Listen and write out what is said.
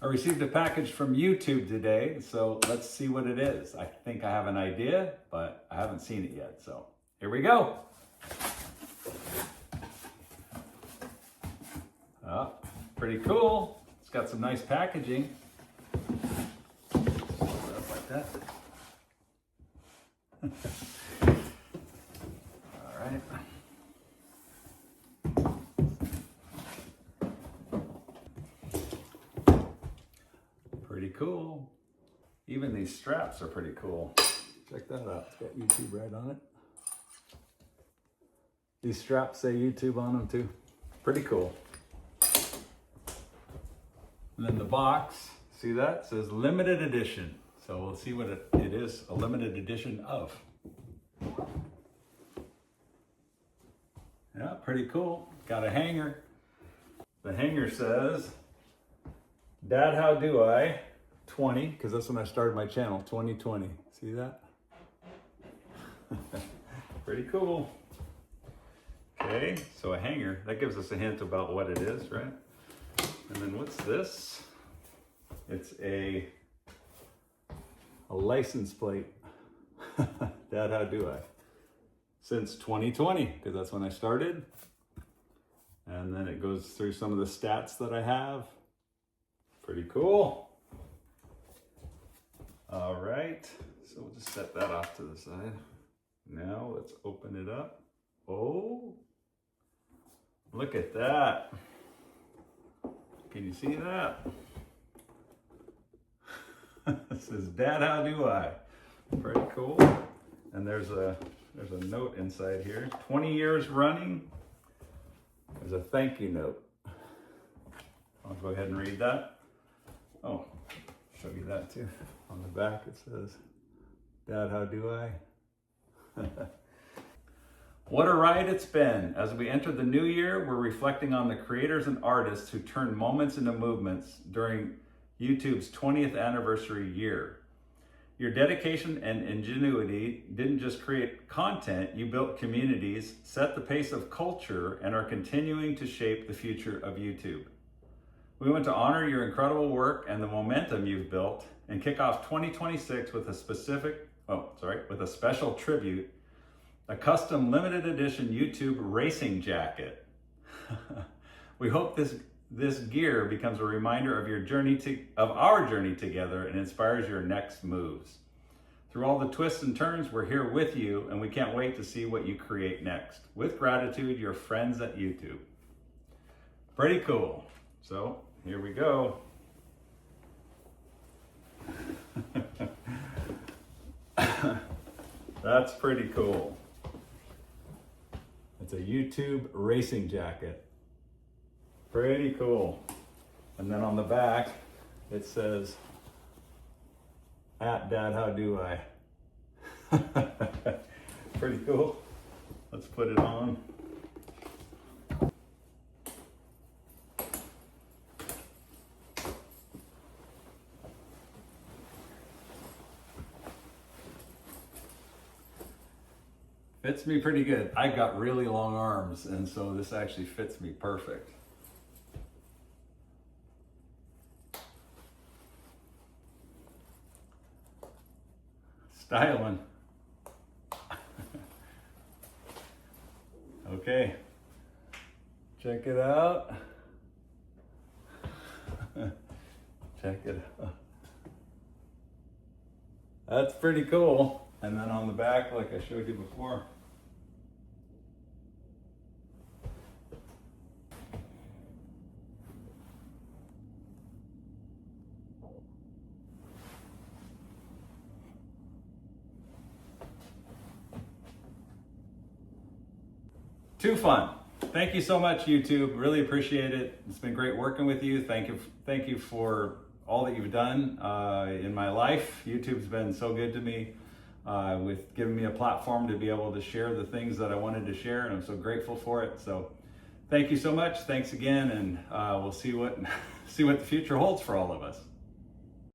I received a package from YouTube today, so let's see what it is. I think I have an idea, but I haven't seen it yet, so here we go. Oh, pretty cool. It's got some nice packaging. Stuff like that. All right. Pretty cool. Even these straps are pretty cool. Check that out. It's got YouTube right on it. These straps say YouTube on them too. Pretty cool. And then the box, see that? It says limited edition. So we'll see what it is a limited edition of. Yeah, pretty cool. Got a hanger. The hanger says, Dad, how do I? 20, because that's when I started my channel, 2020. See that? Pretty cool. Okay, so a hanger. That gives us a hint about what it is, right? And then what's this? It's a license plate. Dad, how do I? Since 2020, because that's when I started. And then it goes through some of the stats that I have. Pretty cool. All right, so we'll just set that off to the side. Now let's open it up. Oh, look at that. Can you see that? It says, Dad, how do I? Pretty cool. And there's a note inside here. 20 years running. There's a thank you note. I'll go ahead and read that. Oh, show you that too. On the back it says, Dad, how do I? What a ride it's been. As we enter the new year, we're reflecting on the creators and artists who turned moments into movements during YouTube's 20th anniversary year. Your dedication and ingenuity didn't just create content, you built communities, set the pace of culture, and are continuing to shape the future of YouTube. We want to honor your incredible work and the momentum you've built and kick off 2026 with a special tribute, a custom limited edition YouTube racing jacket. We hope this gear becomes a reminder of our journey together and inspires your next moves. Through all the twists and turns, we're here with you and we can't wait to see what you create next. With gratitude, your friends at YouTube. Pretty cool. So here we go. That's pretty cool. It's a YouTube racing jacket. Pretty cool. And then on the back, it says, at Dad, how do I? Pretty cool. Let's put it on. Fits me pretty good. I've got really long arms, and so this actually fits me perfect. Styling. Okay, check it out. Check it out. That's pretty cool. And then on the back, like I showed you before, too fun. Thank you so much, YouTube. Really appreciate it. It's been great working with you. Thank you for all that you've done in my life. YouTube's been so good to me with giving me a platform to be able to share the things that I wanted to share, and I'm so grateful for it. So thank you so much. Thanks again, and we'll see what the future holds for all of us.